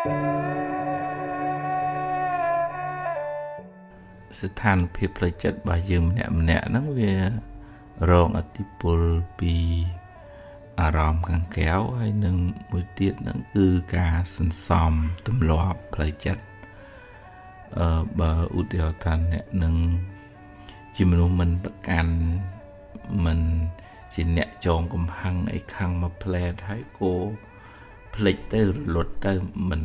ស្ថានភាពផ្លូវចិត្តរបស់យើងម្នាក់ហ្នឹងវារងអតិពលពីអារម្មណ៍ខាងក្រៅហើយនឹងមួយទៀតហ្នឹងគឺការសន្សំទម្លាប់ផ្លូវចិត្តបើឧទាហរណ៍ថាអ្នកនឹងជាមនុស្សមិនប្រកាន់មិនជាអ្នកចងកំហឹងអីខាងមកផ្លែតហើយគោភ្លេចទៅរលត់ទៅមិន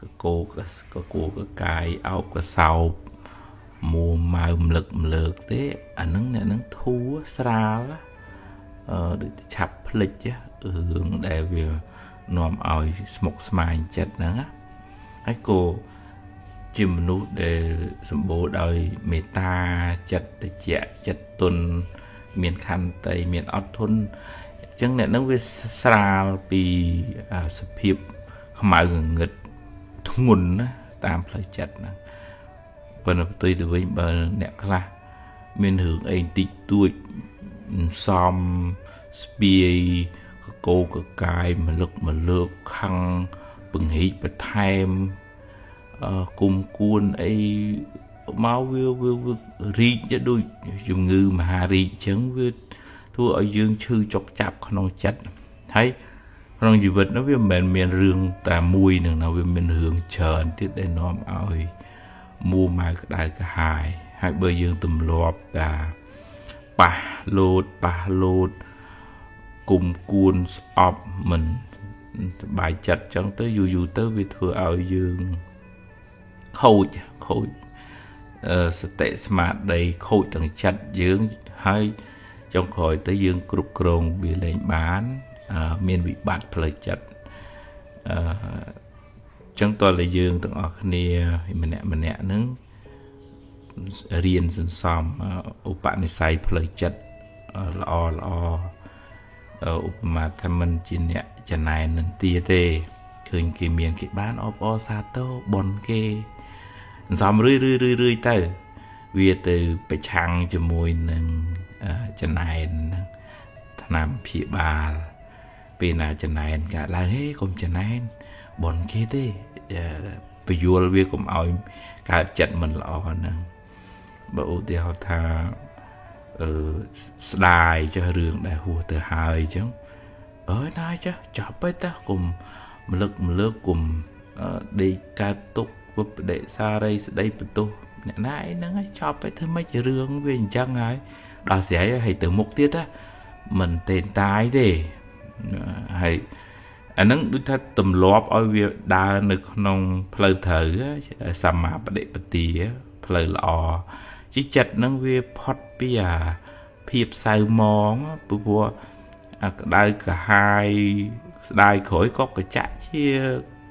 កគោកកាយអោបកសោបមួម៉ៅមលឹកម្លើកទេអានឹងអ្នកនឹងធូរស្រាលដូចឆាប់ភ្លេចរឿងដែលវានាំឲ្យស្មុគស្មាញចិត្តហ្នឹងហើយក៏ជាមនុស្សដែលសម្បូរដោយមេត្តាចិត្តត្រជាក់ចិត្តទន់មានខន្តីមានអត់ធន់អញ្ចឹងអ្នកនឹងវាស្រាលពីសភាពខ្មៅងងឹតធ្ងន់ណាតាមផ្លូវចិត្តហ្នឹងប៉ុន្តែផ្ទុយទៅវិញបើអ្នកខ្លះមានរឿងអីតិចតួចសំស្ពាយកកោកកាយមលឹកម្លើកខឹងពង្រីកបន្ថែមគុំគួនអីមកវារីកដូចជំងឺមហារីកអញ្ចឹងវាធ្វើឲ្យយើងឈឺចុកចាប់ក្នុងចិត្តហើយក្នុងជីវិតនោះវាមិនមែនមានរឿងតែមួយនឹងណាវាមានរឿងច្រើនទៀតដែលនាំឲ្យមួម៉ៅក្តៅក្រហាយហើយបើយើងទម្លាប់តាប៉ះលោតគុំគួនស្អប់មិនសบายចិត្តចឹងទៅយូរទៅវាធ្វើឲ្យយើងខូចសតិស្មារតីខូចទាំងចិត្តយើងហើយចុងក្រោយទៅយើងគ្រប់គ្រងវាលែងបានមានវិបត្តិផ្លូវចិត្តចឹងតើយើងទាំងអស់គ្នាម្នាក់ហ្នឹងរៀនសន្សំឧបនិស្ស័យផ្លូវចិត្តល្អឧបមាថាមិនជាអ្នកចំណែននឹងទាទេឃើញគេមានគេបានអបអរសាទរបនគេសន្សំរឿយទៅវាទៅប្រឆាំងជាមួយនឹងចំណែនហ្នឹងថ្នាំព្យាបាលពេលណាចំណែនកើតឡើងហេកុំចំណែនបនគេទេបញ្យល់វាកុំឲ្យកើតចិត្តមិនល្អហ្នឹងបើឧទាហរណ៍ថាស្ដាយចុះរឿងដែលហួសទៅហើយអញ្ចឹងណាចុះចប់ទៅតាកុំមលឹកម្លើកកុំដេកកើតទុកវិបដិសារីស្ដីបន្ទោសអ្នកណាអីហ្នឹងហើយចប់ទៅធ្វើម៉េចរឿងវាអញ្ចឹងហើយដល់ស្រីហើយទៅមុខទៀតណាមិនទេតាយទេហើយអាហ្នឹងដូចថាទម្លាប់ឲ្យវាដើរនៅក្នុងផ្លូវត្រូវសម្មាបដិបទាផ្លូវល្អជីចិត្តហ្នឹងវាផុតពីភាពសៅមងព្រោះក្តៅក្រហាយស្ដាយក្រោយក៏កញ្ចាក់ជា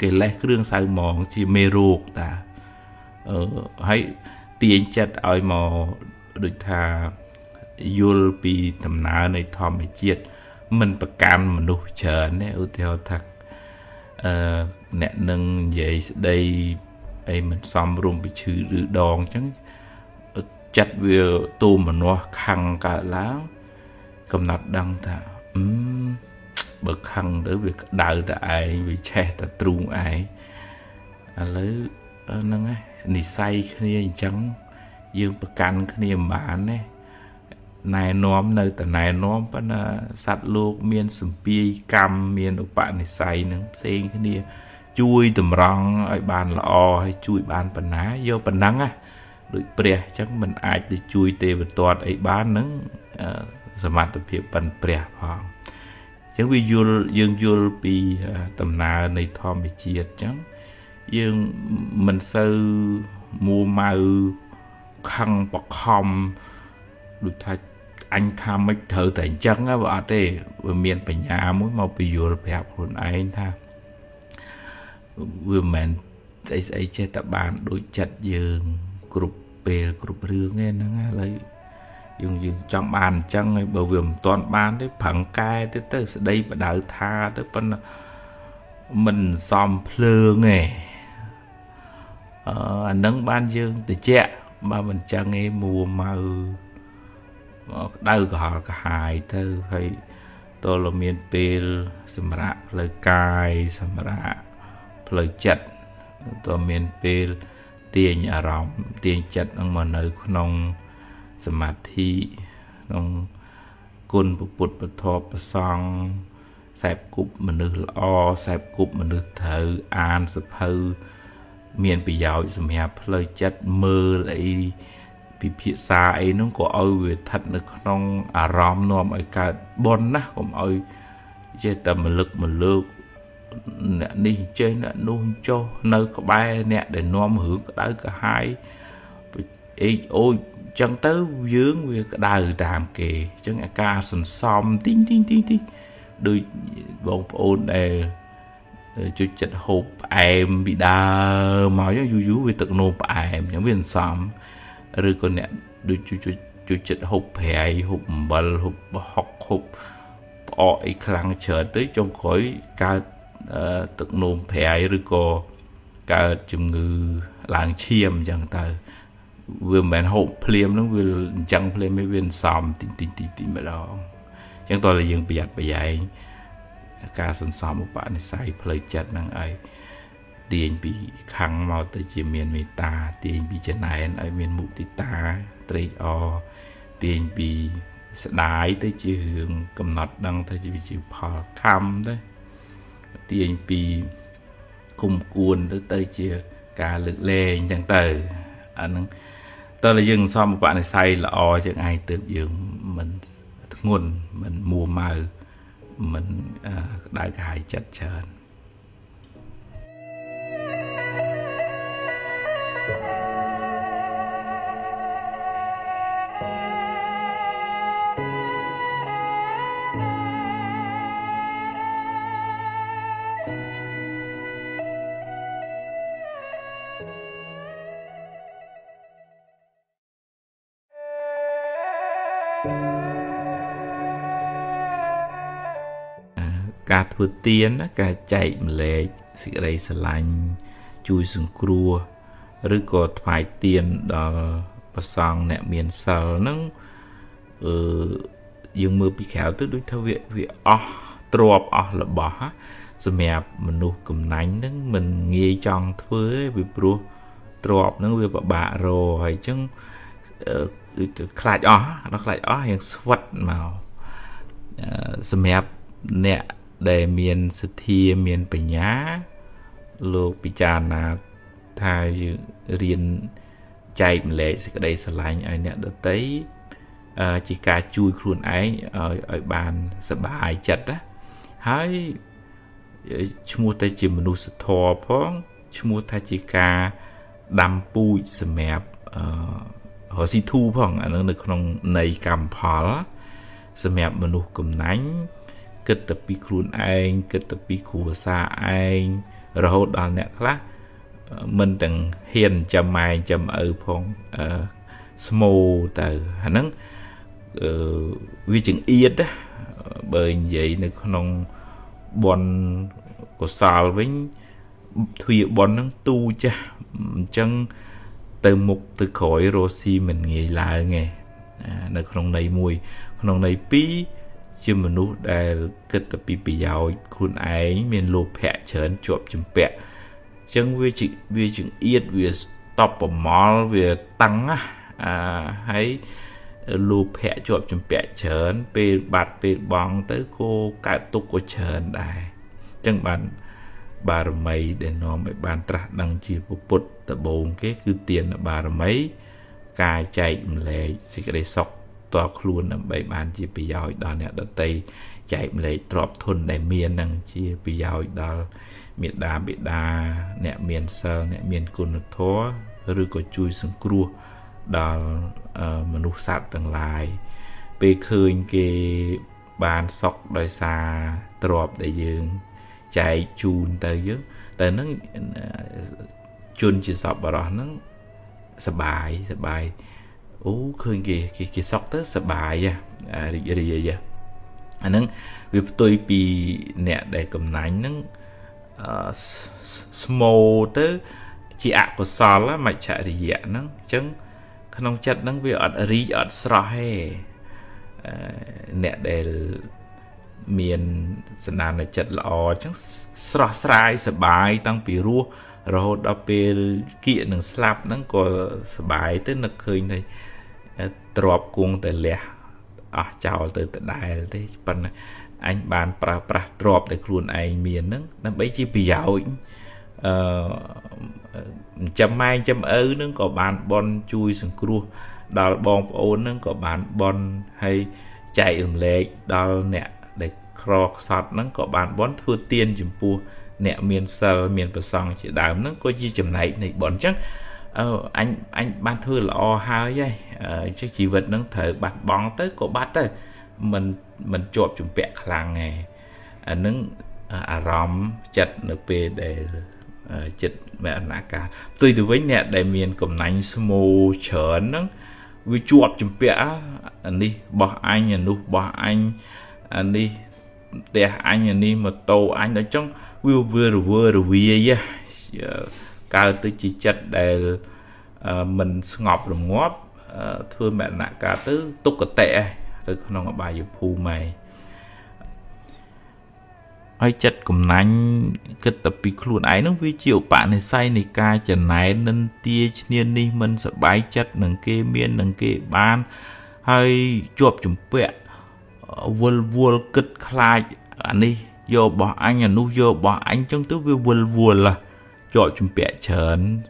កិលេសគ្រឿងសៅមងជាមេរោគតាហើយទាញចិត្តឲ្យមកដូចថាយល់ពីដំណើរនៃធម្មជាតិមិនប្រកាន់មនុស្សច្រើនទេឧទាហរណ៍ថាអ្នកនឹងនិយាយស្ដីអីមិនសមរម្យពីឈឺឬដងអញ្ចឹងចិត្តវាទូមនោះខឹងកើតឡើងកំណត់ដឹងថាបើខឹងទៅវាក្តៅតែឯងវាឆេះតែទ្រូងឯងឥឡូវហ្នឹងឯងនិស័យគ្នាអញ្ចឹងយើងប្រកាន់គ្នាមិនបានទេណែនាំនៅតែណែនាំប៉ុន្តែសត្វលោកមានសម្ពាយកម្មមានឧបនិស្ស័យនឹងផ្សេងគ្នាជួយតម្រង់ឲ្យបានល្អហើយជួយបានប៉ុណ្ណាយកប៉ុណ្ណឹងណាដូចព្រះអញ្ចឹងមិនអាចទៅជួយទេវទត្តអីបានហ្នឹងសមត្ថភាពប៉ុនព្រះផងអញ្ចឹងវាយើងយល់ពីដំណើរនៃធម្មជាតិអញ្ចឹងយើងមិនសូវមួម៉ៅខឹងបខំដូចថាអញថាមិនត្រូវតែអញ្ចឹងបើអត់ទេវាមានបញ្ញាមួយមកពយល់ប្រាប់ខ្លួនឯងថាវាមិនមែនស្អីចេះតែបានដូចចិត្តយើងគ្រប់ពេលគ្រប់រឿងទេហ្នឹងឥឡូវយើងចង់បានអញ្ចឹងហើយបើវាមិនទាន់បានទេប្រឹងកែទៅស្ដីបដៅថាទៅប៉ុន្តែមិនសមភ្លើងទេអានឹងបានយើងតិចបើមិនចឹងឯងមួម៉ៅក្តៅក្រហល់ក្រហាយទៅហើយតើមានពេលសម្រាប់ផ្លូវកាយសម្រាប់ផ្ ផ្លូវចិត្តតើមានពេលទាញអារម្មណ៍ទាញចិត្តនឹងមកនៅក្នុងសមាធិក្នុងគុណពុទ្ធពធប្រសង្ឃខ្សែគប់មនុស្សល្អខ្សែគប់មនុស្សត្រូវអានសភៅមានប្រយោជន៍សម្រាប់ផ្លូវចិត្តមើលអីពិភាក្សាអីនោះក៏ឲ្យវាស្ថិតនៅក្នុងអារម្មណ៍នាំឲ្យកើតបុណ្យណាកុំឲ្យចេះតែមលឹកម្លើកអ្នកនេះចេះអ្នកនោះចុះនៅក្បែរអ្នកដែលនាំរឿងក្តៅក្រហាយអេកអូចចឹងទៅយើងវាក្តៅតាមគេចឹងអាការសន្សំទីងដូចបងប្អូនដែលជួយចិត្តហូបផ្អែមពីដើមមកយូរវាទឹកនោមផ្អែមចឹងវាសន្សំឬក៏អ្នកដូចជួយចិត្តហូបប្រៃហូបអំបិលហូបប្រហុកហូបផ្អកអីខ្លាំងច្រើនទៅចុងក្រោយកើតទឹកនោមប្រៃឬក៏កើតជំងឺឡើងឈាមចឹងទៅវាមិនមែនហូបភ្លាមហ្នឹងវាអញ្ចឹងភ្លាមវាសន្សំទីម្ដងចឹងតើយើងប្រយ័ត្នប្រយែងការសន្សំឧបនិស្ស័យផ្លូវចិត្តហ្នឹងឲ្យទាញពីខាងមកទៅជាមានមេត្តាទាញពីចំណែនឲ្យមានមុទិតាត្រេកអរទាញពីស្ដាយទៅជារឿងកំណត់ដឹងទៅជាផលខំទៅទាញពីគុំគួនទៅជាការលើកលែងចឹងទៅអាហ្នឹងតើយើងសន្សំឧបនិស្ស័យល្អជាងឯងទើបយើងមិនធ្ងន់មិនមួម៉ៅមិនក្តៅក្រហាយចិត្តច្រើនការធ្វើទានការចែកម្លែកសេចក្តីស្រឡាញ់ជួយសង្គ្រោះឬក៏ថ្វាយទានដល់ព្រះសង្ឃអ្នកមានសិលហ្នឹងយើងមើលពីក្រៅទៅដូចថាវាអស់ទ្រព្យអស់របស់សម្រាប់មនុស្សកំណាញ់ហ្នឹងមិនងាយចង់ធ្វើទេពីព្រោះទ្រព្យហ្នឹងវាពិបាករកហើយអញ្ចឹងដូចខ្លាចអស់ដល់ខ្លាចអស់យ៉ាងស្វិតមកសម្រាប់អ្នកដែលមានសទ្ធាមានបញ្ញាលោកពិចារណាថាយើងរៀនចែកម្លែកសេចក្តីស្រឡាញ់ឲ្យអ្នកដទៃជាការជួយខ្លួនឯងឲ្យបានសប្បាយចិត្តណាហើយឈ្មោះតែជាមនុស្សធម៌ផងឈ្មោះថាជាការដាំពូជសម្រាប់រស៊ីធូផងអានឹងនៅក្នុងន័យកម្មផលសម្រាប់មនុស្សកំណាញ់គិតតែពីខ្លួនឯងគិតតែពីគ្រួសារឯងរហូតដល់អ្នកខ្លះមិនទាំងហ៊ានចាំម៉ែចាំឪផងស្មូទៅអាហ្នឹងវាចង្អៀតបើនិយាយនៅក្នុងបុណ្យកុសលវិញទ្វាបុណ្យហ្នឹងទូចាស់អញ្ចឹងទៅមុខទៅក្រោយរស់ស៊ីមិនងាយឡើងទេនៅក្នុងន័យមួយក្នុងន័យពីរជាមនុស្សដែលគិតតែពីប្រយោជន៍ខ្លួនឯងមានលោភៈច្រើនជាប់ជំពាក់អញ្ចឹងវាចង្អៀតវាតបប្រមល់វាតឹងហើយលោភៈជាប់ជំពាក់ច្រើនពេលបាត់ពេលបង់ទៅក៏កើតទុក្ខក៏ច្រើនដែរអញ្ចឹងបានបារមីដែលនាំឲ្យបានត្រាស់ដឹងជាពុទ្ធដំបូងគេគឺទានបារមីការចែកម្លែកសេចក្តីសុខតើខ្លួនដើម្បីបានជាប្រយោជន៍ដល់អ្នកដទៃចែកម្លែកទ្រព្យធនដែលមាននឹងជាប្រយោជន៍ដល់មេដាបិតាអ្នកមានសិលអ្នកមានគុណធម៌ឬក៏ជួយសង្គ្រោះដល់មនុស្សសត្វទាំងឡាយពេលឃើញគេបានសុខដោយសារទ្រព្យដែលយើងចែកជូនទៅយើងតែហ្នឹងជនជាសប្បុរសហ្នឹងសបាយអូឃើញគេសុខទៅសបាយរីករាយអាហ្នឹងវាផ្ទុយពីអ្នកដែលកំណាញ់ហ្នឹងស្មូទៅជាអកុសលមច្ឆរិយៈហ្នឹងអញ្ចឹងក្នុងចិត្តហ្នឹងវាអត់រីកអត់ស្រស់ទេអ្នកដែល miền sân đàn là chật lọ chẳng sọ sài sờ bài tăng bị rùa rồi đọc về kiện đừng slap nó có sờ bài tới nó khơi này drop cuồng tới lẹ chào tới đại thế phần anh bàn pra drop tới luôn anh miền nó bấy chi bị giàu chấm mai chấm nó có bàn bon chui sừng cua đào bong ôn nó có bàn bon hay chạy lệ đào nè để croc sọt nó có bàn bon thua tiên chùm pua nè miền sờ miền bờ sông chỉ đào nó có gì chùm này bọn chắc anh ban thư là o hai vậy chắc chỉ vật nó thở bạt bóng tới cổ bát tới mình chộp chùm bẹt khlang này nó róm chặt nó về để chặt mẹ nã cả tôi từ với nè để miền cầm nành small chởn nó vì chuột chùm bẹt anh đi bỏ anh nụ bỏ anh đi để anh đi mà tô anh ở trong vừa vì cao tới chỉ chặt để mình ngọt rồi ngóp thưa mẹ nạ cả tứ túc cái tệ từ không có bài phù mày ai chặt cùng nánh cái tập bị luôn ấy nó vi chịu bạn này say này ca chân này nên tia nhiên đi mình sẽ bái chất nâng kê miên nâng kê ban hay chuột chùm bẹ vuol kịch khai anh đi vô bỏ anh nu vô bỏ anh trong tứ vuol là chọn chùm bẹ chởn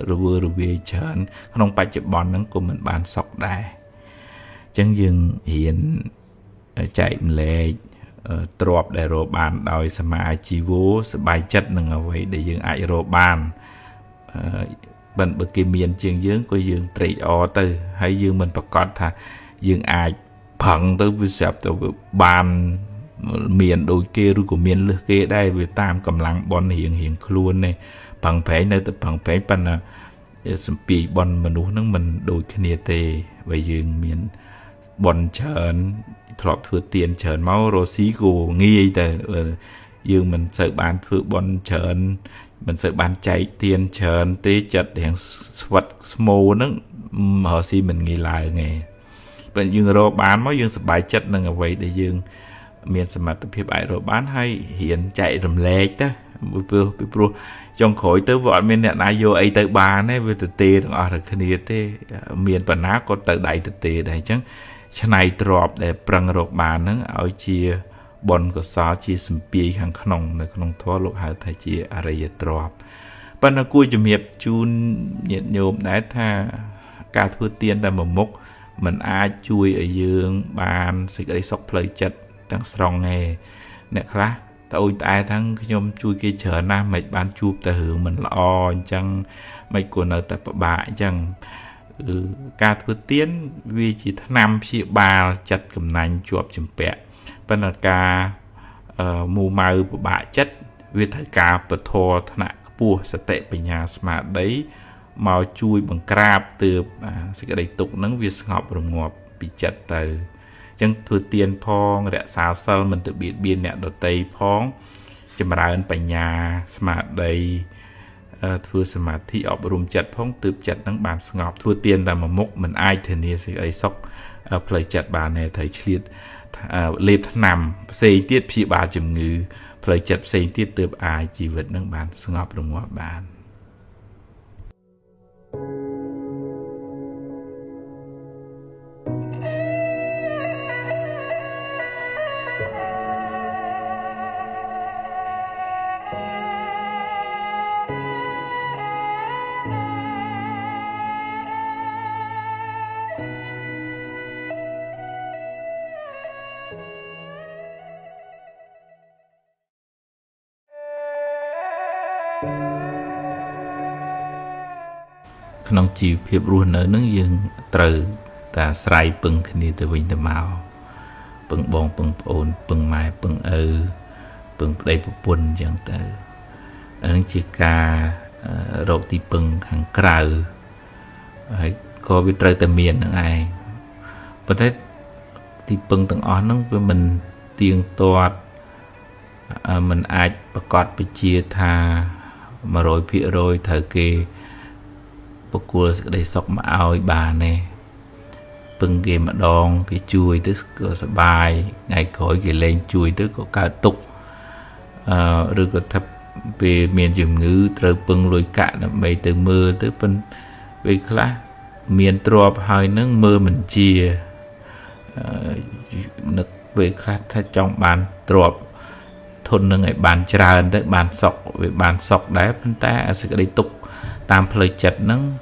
rồi về chởn không phải chụp bòn nó của mình bàn sọc đài chân dừng hiện chạy lệ trộp để rồi bàn đòi xem ai chi vô sẽ bài chất nâng ở vậy để dừng ai rồi bàn bận bực kia miền trường dưỡng của dừng trị o từ hay dừng mình bắt con thà dừng ai phẳng tới với sẹp tới bàn miền đôi kia rồi của miền lư kia đây với tam cầm lăng bon hiện luôn này bằng phải nơi tập bằng phải pan là bị bon mà nú nâng mình đôi kia tê về dừng miền bon chởn thọp thừa tiền chởn máu rồi xí gù nghi tê dừng mình sợ bán thừa bon chởn mình sợ bán chạy tiền chởn tê chật để vật small nó họ xí mình nghi lại nghe vậy dừng rồi bán máu dừng bài chất nâng ở vậy để dừng miền sầm mặt tập hiệp ai rồi bán hay hiện chạy rầm lệ đó bữa trong khối tới vợ miền này ai vô ấy tới ba này với từ tê ở được cái này tê miền bản ná có tới đại từ tê này chứ cái này drop để prang rột bàn nó ở chia bon có sáu chia sầm pi hàng khung này khung thoa lục hai thay chia area drop ban đầu cuối chụp hiệp chun nhiệt nhôm đã tha cả thua tiền tại một mốc mình ai chui ở dương bàn sẽ cái sọc plei chật tăng strong nghe nè khá tôi tại thằng nhôm chui kia chờ nam mày ban chụp tại hưởng mình là o chăng mày của nó tại bạ chăng ca thua tiến vì chỉ tháng năm chỉ ba chặt cầm nành chụp chùm bẹ bên là ca mù màu của bạ chất vì thời ca bật thò thằng bùa sẽ tệ về nhà mà đấy màu chui bằng crab từ sẽ cái đầy tục nắng việt ngọc rồi ngọt bị chặt từ chân thừa tiền phong rẽ sao sơ mình tự biết biên nẹt đầu tây phong chấm ra ơn bành nhà smart đầy thừa smart thị ở rùm chặt phong tự chặt nắng bàn ngọc thừa tiền là một mốc mình ai thì nia sẽ ấy sốc play chặt bàn này thấy liệt liệt nằm xây tiết phi ba chấm ngư play chặt xây tiết từ ai chỉ vật nắng bàn ngọc đồng ngọt bàn nông chịu hiệp ruột ở nước dương từ ta sài bưng khi từ vinh từ màu bưng bông bưng ổn bưng mai bưng bưng đây buồn chẳng từ anh chỉ ca rau tì bưng hàng cào hay có biết trời tây miền nữa ai bữa đấy tì bưng từng on nó với mình tiền toát mình ai bắt cọt bị chia tha mà rồi phía rồi thời kỳ bậc cua đây sọc mà ao bà này pưng ghê mà đòn cái chui tức có sờ bài ngày cõi cái lên chui tức có cả tục rồi có thập về miền dùng ngữ trời pưng lùi cạn mấy từ mưa tới phân về khác miền trọp hai nắng mưa mình chia nước về khác thay trong bàn trọp thôn nâng ấy bàn tràn tới bàn sọc về bàn sọc đá phân ta sẽ đi tục tam phơi chật nắng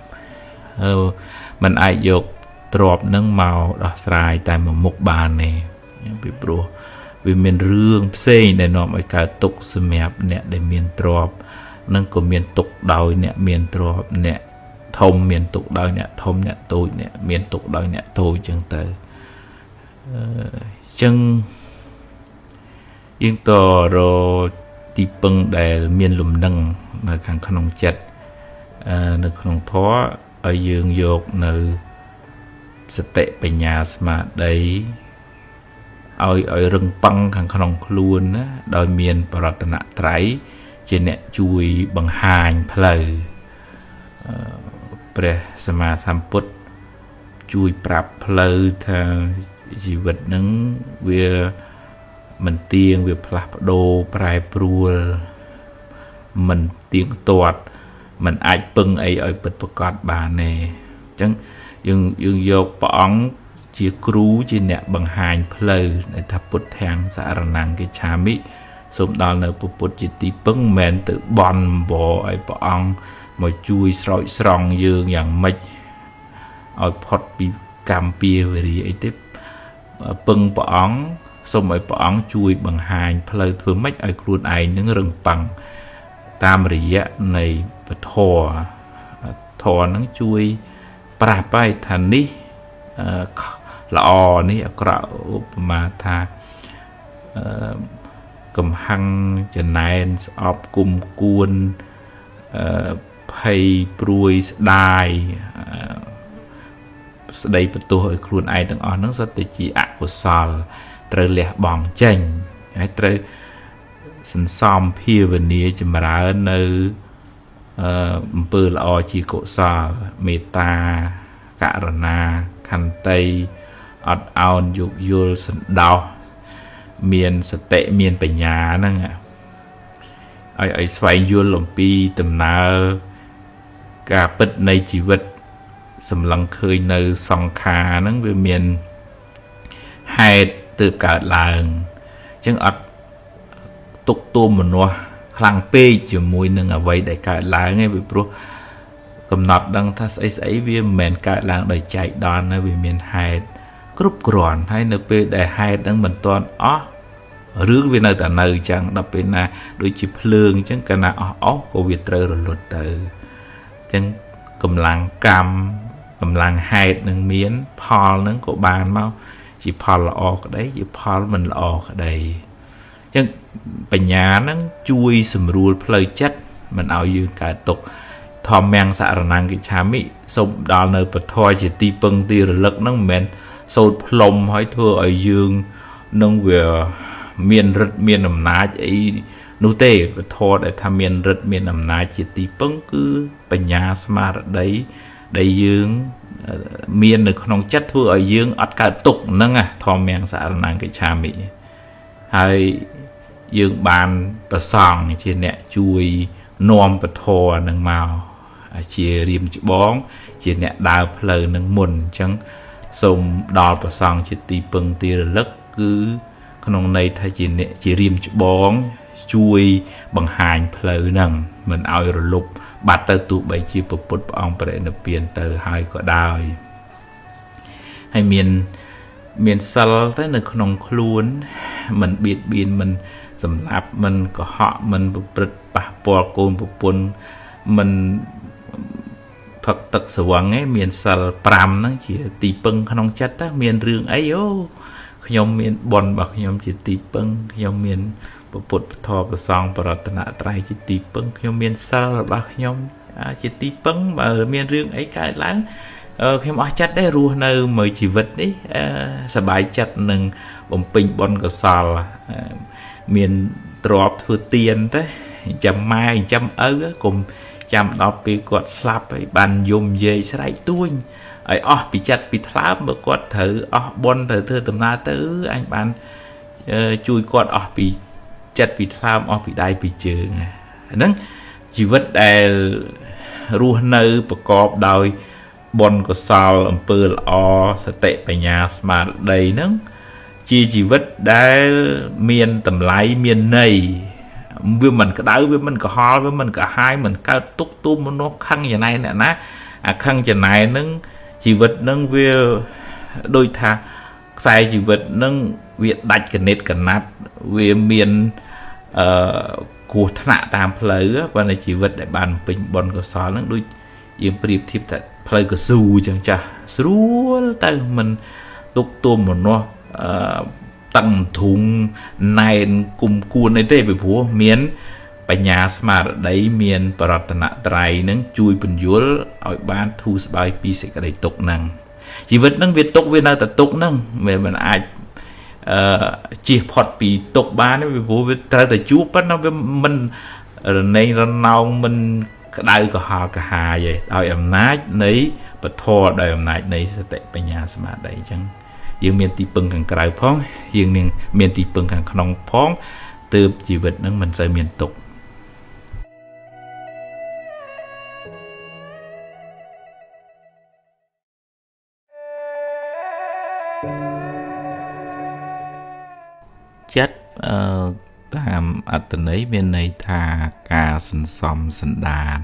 mình ai dục trọp nâng màu đỏ sài tại một bàn này bị pro vì miền rương xây để nó mới cả tục sum mẹp nè để miền trọp nâng của miền tục đòi nè miền trọp nè thông miền tục đòi nè thông nè tôi nè miền tục đòi nè tôi chân tới chân yên tò rồi đi bưng để miền lùm nâng nơi khang khăn chật nơi khăn thó ở dương dột nơi sẽ tệ về nhà mà đấy ở rừng băng khang khăn luôn á đòi miền bảo tận trái trên nè chui bằng hành phơi pre sama samput chui prap phơi thà chỉ vật nắng về mình tiên về plap đồ prai pruol mình tiên toạt mình ai pưng ấy ở bật bật cọt bà nè chẳng dương dọc bỏng chia cú trên nè bằng hành phơi để thắp bút thang xã năng cái cha mỹ xong đó là bút chỉ tí pưng men tự bòn bỏ ấy bỏng mà chui sỏi sòng dươngอย่างmấy ở phật bị cam pia về đi ấy tiếp pưng bỏng xong rồi bỏng chui bằng hành phơi vừa mấy ai luôn ai những rừng bằng tam rỉ này và thò nó chui pra bay thành ní lọ ní cọ mà tha cầm hăng chân này ọp cùng cuốn hay pruy đai đây bắt tôi luôn ai từng on nó rất chỉ ạ của sal trời lẹ bỏng chành hay trời sân xóm phía bên này chỉ mà ra nơi bờ lọ chỉ cổ sal meta cả rana khăn tây ọt aon dục yul sân đào miền sật tệ miền bảy nhà nè ai xoay yul lồng pi tầm nào cả bật này chỉ vật sầm lăng khơi nơi song kha nắng về miền hai từ cả làng chẳng ọt tục tôm một nó khang pe chỉ mùi nâng ở vậy để cả làng nghe bị pro cầm nọt đăng thắt ấy viên miền cả làng đời chạy đòn nơi về miền hai group gòn hay np để hai đang mình toàn rước về nơi tại nơi chẳng đập bên na đôi chip lương chẳng cả na của Việt trời rồi luật từ chẳng cầm làng cam cầm làng hai nâng miến Paul nâng của bàn mau chỉ Paul là ở đấy chỉ Paul mình là ở đây chẳng bà nhà nâng chui sầm rùa plei chất mình ao dương cả tục thòm men xạ năng cái cha mỹ xong đó nơi bật thôi chỉ ti pưng ti rồi lực nâng men sốt plom hỏi thưa ở dương nâng về miền rực miền nằm ná ấy nô tê bật thôi để tham miền rực miền nằm ná chỉ ti pưng cứ bà nhà smart đấy đây dương miền được không chất thưa ở dương ở cả tục nâng thòm men xạ năng cái cha mỹ hay dương bàn bờ sòng trên nè chui nôm bờ thò nâng màu chia riêng chữ bón trên nè đào phơi nâng mồn chẳng xong đào bờ sòng chỉ tì pưng tì lắc cứ con này thay trên nè chỉ riêng chữ bón chui bằng hành phơi nâng mình ao rồi lục bát tơ tụ bảy chi bột bột ông bể nợ tiền tờ hai có đào hay miền sal tới nơi con luôn mình biết biên mình sầm lạp mình có họ mình bật bả bò cồn bột bùn mình Phật tật sở quang ấy miền sal pram nó chỉ tì pưng không chất á miền rương ấy ô nhom miền bòn bạc nhom chỉ tì pưng nhom miền bột bột thò bột song bột tận trai chỉ tì pưng nhom miền sal bạc nhom chỉ tì pưng mà miền rương ấy cái láng khi mà chất đấy rùa nơi mời chỉ vật đấy sờ bài chất nâng bom pin bon có sal miền trọp thừa tiền thế chăm mai chăm ớ cùng chăm đó bị quạt slap ấy bàn dùng dây sải tuôn ai bị chặt bị tháp mà quạt thử bon thử tầm na tứ anh bạn chui quạt bị chặt bị tháp bị đai bị chừng nâng chỉ vật đại ruột nơiประกอบ ដោយ bon កសល អំពើ ល្អ សតិ បញ្ញា ស្មារតី ហ្នឹង ជាជីវិត ដែល មាន តម្លៃ មាន ន័យ វា មិន ក្តៅ វា មិន ក្រហល់ វា មិន កាហាយ មិន កើត ទុក ទូម មនុស្ស ខឹង យ៉ាង ណា ណា អា ខឹង ចំណាយ ហ្នឹង ជីវិត ហ្នឹង វា ដូច ថា ខ្សែ ជីវិត ហ្នឹង វា ដាច់ កនិត កណាត់ វា មាន គ្រោះថ្នាក់តាមផ្លូវបើในជីវិតដែលបានពេញបុណ្យកុសលហ្នឹងដូចយើងប្រៀបធៀបថាផ្លូវកស៊ូអញ្ចឹងចាស់ស្រួលទៅមិនទុកទុំមនុស្សតឹងធុងណែនគុំគួនអីទេពីព្រោះមានបញ្ញាស្មារតីមានបរតនត្រ័យហ្នឹងជួយពន្យល់ឲ្យបានធូរស្បើយពីសេចក្តីទុក្ខហ្នឹងជីវិតហ្នឹងវាទុក្ខវានៅតែទុក្ខហ្នឹងមិនអាចជៀសផុតពីទុកបានទេព្រោះវាត្រូវតែជួបប៉ុន្តែវាមិនរលែងរណោងមិនក្តៅក្រហល់កាហាយទេដោយអំណាចនៃពធដោយអំណាចនៃសតិបញ្ញាស្មារតីអញ្ចឹងយើងមានទីពឹងខាងក្រៅផងយើងមានទីពឹងខាងក្នុងផងទើបជីវិតនឹងមិនសូវមានទុក្ខចិត្តតាមអត្ថន័យមានន័យថាការសន្សំសន្តាន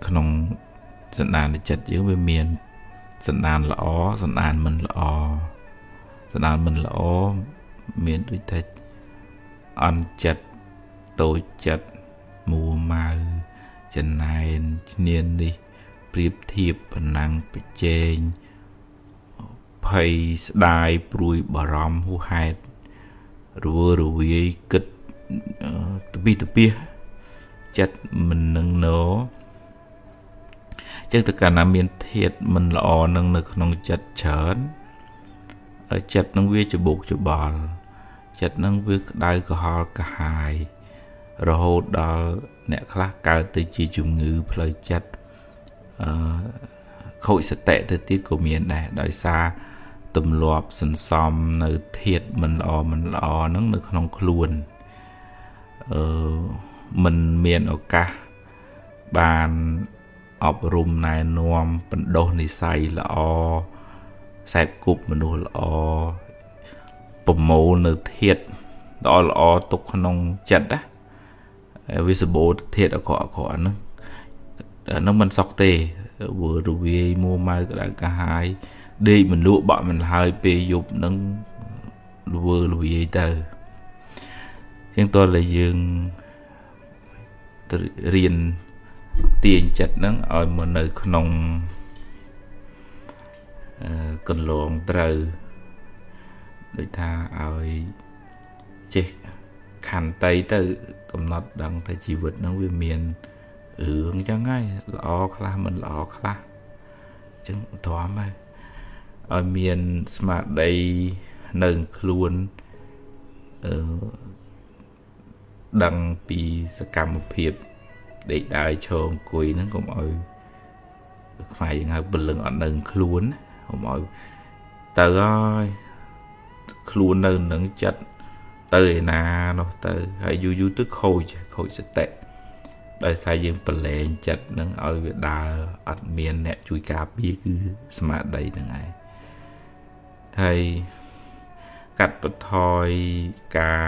ក្នុងសន្តានចិត្តយើងវាមានសន្តានល្អសន្តានមិនល្អសន្តានមិនល្អមានដូចតែអន់ចិត្តតូចចិត្តមួម៉ៅចំណែនឈ្នាននេះប្រៀបធៀបប៉ុណ្ណឹងប្រជែងភ័យស្ដាយព្រួយបារម្ភហួសហេតុរវើរវាយគិតទៅពីទៅពីចិត្តមិននឹងណោចឹងទៅកាលណាមានធាតុមិនល្អនឹងនៅក្នុងចិត្តច្រើនចិត្តនឹងវាច្បុកច្បល់ចិត្តនឹងវាក្តៅក្រហល់កាហាយរហូតដល់អ្នកខ្លះកើតទៅជាជំងឺផ្លូវចិត្តខូចសតិទៅទៀតក៏មានដែរដោយសារទម្លាប់សន្សំនៅធាតុមិនល្អហ្នឹងនៅក្នុងខ្លួនមិនមានឱកាសបានអប់រំណែនាំបណ្ដុះនិស្ស័យល្អខ្សែគប់មនុស្សល្អប្រមូលនៅធាតុល្អទុកក្នុងចិត្តណាវាសម្បូរធាតុអក្រក់ហ្នឹងមិនសក់ទេវើរវាយមួម៉ៅក្តៅកាហាយដេកមិនលក់បាក់មិនហើយពេលយប់នឹងវើរវាយទៅជាងតើលើយើងរៀនទាញចិត្តហ្នឹងឲ្យមកនៅក្នុងកន្លងត្រូវដូចថាឲ្យចេះខន្តីទៅកំណត់ដឹងថាជីវិតហ្នឹងវាមានរឿងចឹងហើយល្អខ្លះមិនល្អខ្លះចឹងធំហើយឲ្យមានស្មារតីនៅខ្លួនដឹងពីសកម្មភាពដេកដើរឈរអង្គុយហ្នឹងកុំឲ្យខ្វាយយើងហៅពលឹងអត់នៅខ្លួនកុំឲ្យទៅហើយខ្លួននៅនឹងចិត្តទៅឯណានោះទៅហើយយូរទៅខូចសតិដោយសារយើងប្រឡែងចិត្តហ្នឹងឲ្យវាដើរអត់មានអ្នកជួយការពារគឺស្មារតីហ្នឹងឯងហើយកាត់បន្ថយការ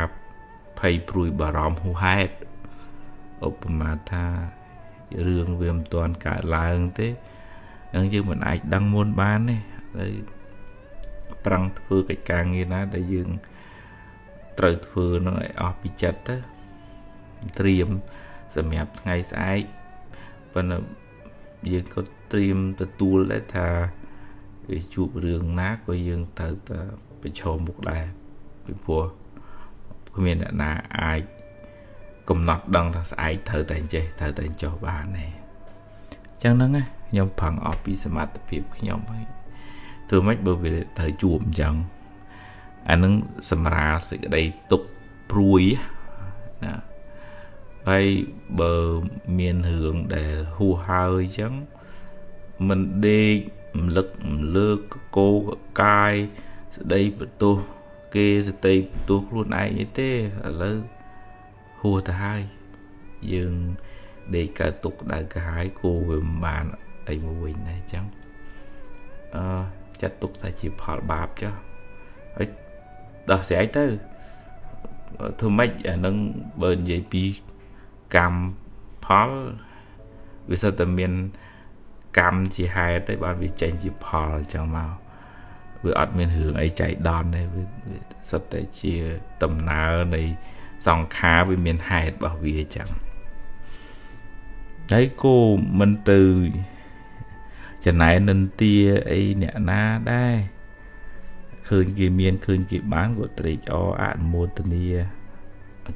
ភ័យព្រួយបារម្ភហួសហេតុឧបមាថារឿងវាមិនទាន់កើតឡើងទេនឹងយើងមិនអាចដឹងមុនបានទេហើយប្រឹងធ្វើកិច្ចការងារណាដែលយើងត្រូវធ្វើនឹងឲ្យអស់ពីចិត្តទៅត្រៀមសម្រាប់ថ្ងៃស្អែកប៉ុន្តែយើងក៏ត្រៀមទទួលដែរថាវាជួបរឿងណាក៏យើងត្រូវតែប្រឈមមុខដែរពីព្រោះគ្មានអ្នកណាអាចកំណត់ដឹងថាស្អែកត្រូវតែចេះត្រូវតែចុះបានទេអញ្ចឹងហ្នឹងខ្ញុំផឹងអស់ពីសមត្ថភាពខ្ញុំហើយធ្វើម៉េចបើវាត្រូវជួបអញ្ចឹងអានឹងសម្រាលសេចក្តីទុក្ខព្រួយណាហើយបើមានរឿងដែលហួសហើយអញ្ចឹង mình đi lực lược cô cai đây tu kê tây tu luôn ai như thế là hùa hai dương để cả tục đại cái cô về bàn ấy một mình này chẳng chặt tục ta chỉ phật bạp cho ấy đó sẽ ấy tới thưa mấy nâng bên dây pi cam phật vì sao tụi mình cam chỉ hai tới bao vì tranh chỉ phật chẳng mau vì ở miền hướng ấy chạy đòn này vì sao tới chỉ tầm nào này dòng khá với miền hai bảo vì chẳng đấy cô mình từ chẳng này nên tia ấy nè na đây khơi kia miền khơi kia bán của tụi cho ăn mua tụi nia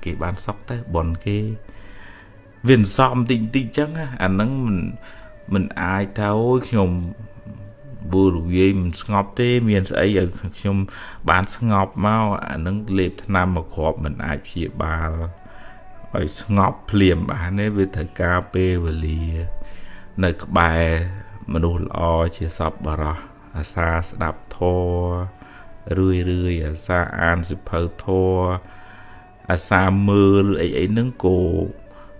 cái bán sóc tới bòn cái viên xóm tinh tinh chắc á anh nắng mình ai tháo nhom bùa rồi mình ngọc tê miền ấy ở nhom bán ngọc mau anh nắng lệp nam mà khọp mình ai chia ba rồi ngọc liềm bán ấy với thời cà phê và lìa nơi các bài mà đồ lo chia sập bà rồi xa đạp thô rươi rươi xa an sự phơi thô xa mưa ấy nắng cổ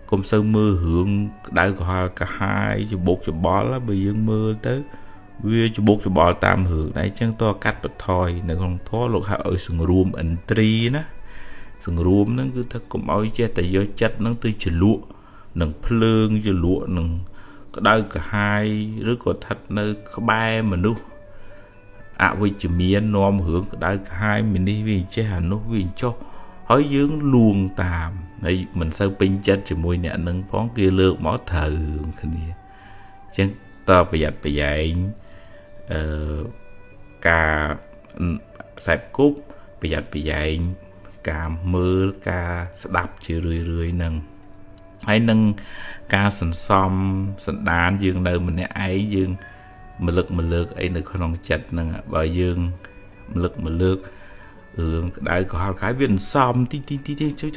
công sơ mưa hưởng đại hòa cả hai cho bột cho bó là bây giờ mưa tới vì cho bột cho bó tam hưởng đấy chẳng to cắt bật thôi nếu không thoát lục hạ ở sừng ruộng ẩn tri nó sừng ruộng nó cứ thật cũng ôi che tại do chất nó từ chữ lụa nâng phơn chữ lụa nâng đại cả hai rất có thật nơi có ba mà nu với chữ miên nom hưởng đại cả hai mình đi vì che hà nó vì cho hỏi dưỡng luôn tạm đây mình sao pin chết chỉ mùi nè nâng phón kia lược mó thờ cái này chứ ta bây giờ cả sẹp cúp bây giờ cả mưa cả đập chỉ rưỡi nâng hay nâng cả sần xóm sần đàn dương nơi mình ấy dương mình lực ấy nơi con chặt nâng bởi dương mình lực đại có cái viên xóm tí chứ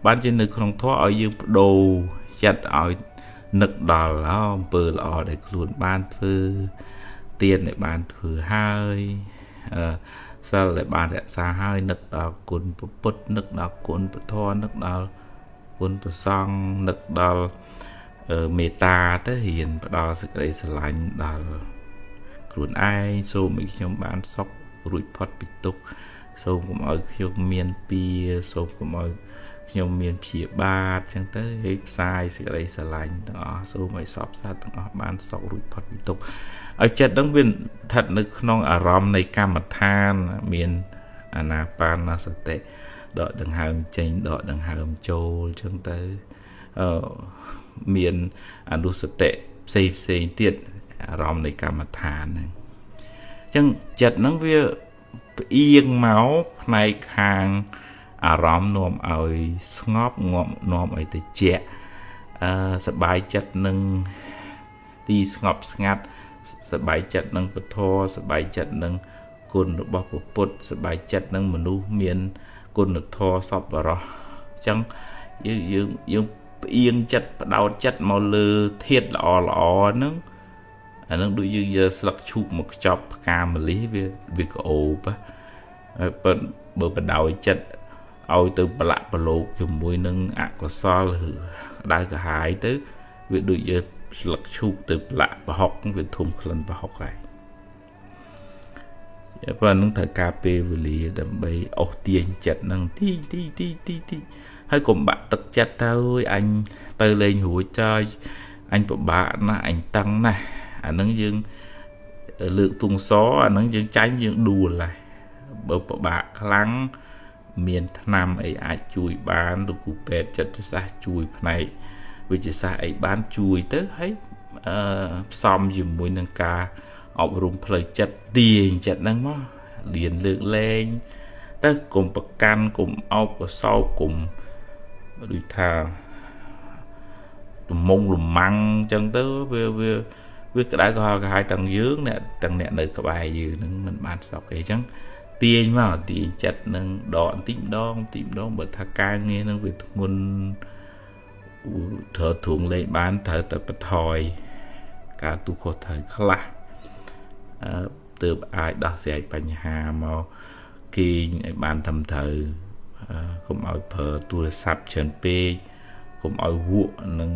ban trên nơi không thoát ở dương đồ chặt ở nực đỏ là bờ lò để luôn ban thư tiền để ban thư hai sao lại ban để xa hai nực đỏ cuốn bút nực đỏ cuốn thô nực đỏ cuốn song nực đỏ mê ta tới hiện đỏ sự cái sự lạnh đỏ luôn ai số mình trong ban sóc rụi phật bị tục số cũng ở trong miền pia số cũng ở trong miền phía ba chẳng tới hết sai sự cái sự lạnh đó số mày sọp sát đó ban sóc rụi phật bị tục ở chợ đông viên thật nước non ở rom này cam mặt than miền anapanasate đợi đằng hàm chênh đợi đằng hàm châu chẳng tới miền anusate xây tiệt rom này cam mặt than này chẳng chợ nó việc yên máu này hàng rõm nôm ở ngóp nôm ở từ chè sờ bài chặt nâng đi ngọc ngắt sờ bài chặt nâng bật thô sờ bài chặt nâng côn được bọc bột sờ bài chặt nâng menu miền côn được thô sọp vào đó chẳng dương yên chặt đào chặt màu lư thiệt lọ nâng nó đôi như giờ sặc chụp một chọc cam mà lý việc ổ á bờ đầu chặt ao từ bạ lột dùng mùi nâng của so đại cả hai tới việc đôi giờ sặc chụp từ bạ học việc thùng lần và học này và nâng thời cà phê về lý đầm bay ổ tiền chặt nâng ti hay cùng bạn tập chặt thôi anh tới lên hủi chơi anh của bạn anh tăng này nâng dương lượng tung xó nâng dương tránh dương đùa lại bờ bạc lắng miền nam ấy ai chui bán được cụ pet chất xa chui này vì chỉ xa ấy bán chui tới hết xong dùng mùi nâng ca ở rung plei chất tiền chất nâng mà liền lượng lên tới cùng bậc can cùng ốc và sau cùng đi thà mông lùm măng chân tới với cái đã có hai tầng dưới nè tầng nè nơi các bài gì nâng mình bán sọc cái chẳng tiền mà tiền chặt nâng đòn tìm đón bởi thà ca nghe nâng việc nguồn thở thuận lên bán thở tập thòi ការទូខុសត្រូវខ្លះទើបអាចដោះស្រាយបញ្ហាមកគេងឲ្យបានត្រឹមត្រូវកុំឲ្យប្រើទូរស័ព្ទច្រើនពេកកុំឲ្យវក់នឹង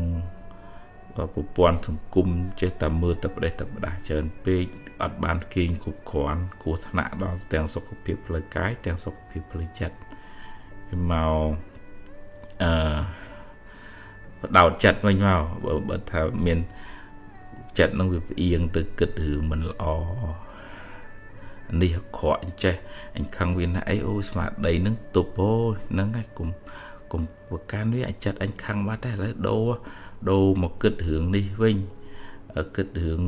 ប្រព័ន្ធសង្គមចេះតែមើលតែប្រទេសតែផ្ដាស់ច្រើនពេកអត់បានគេងគ្រប់គ្រាន់គ្រោះថ្នាក់ដល់ទាំងសុខភាពផ្លូវកាយទាំងសុខភាពផ្លូវចិត្តមកបដោតចិត្តវិញមកបើថាមានចិត្តនឹងវាផ្អៀងទៅគិតរឿងមិនល្អនេះខកអញ្ចេះអញខឹងវាណាអីអូស្មារតីនឹងទប់អូហ្នឹងហើយកុំប្រកាន់វាអញ្ចិត្តអញខឹងបាត់តែឥឡូវដូរមកគិតរឿងនេះវិញគិតរឿង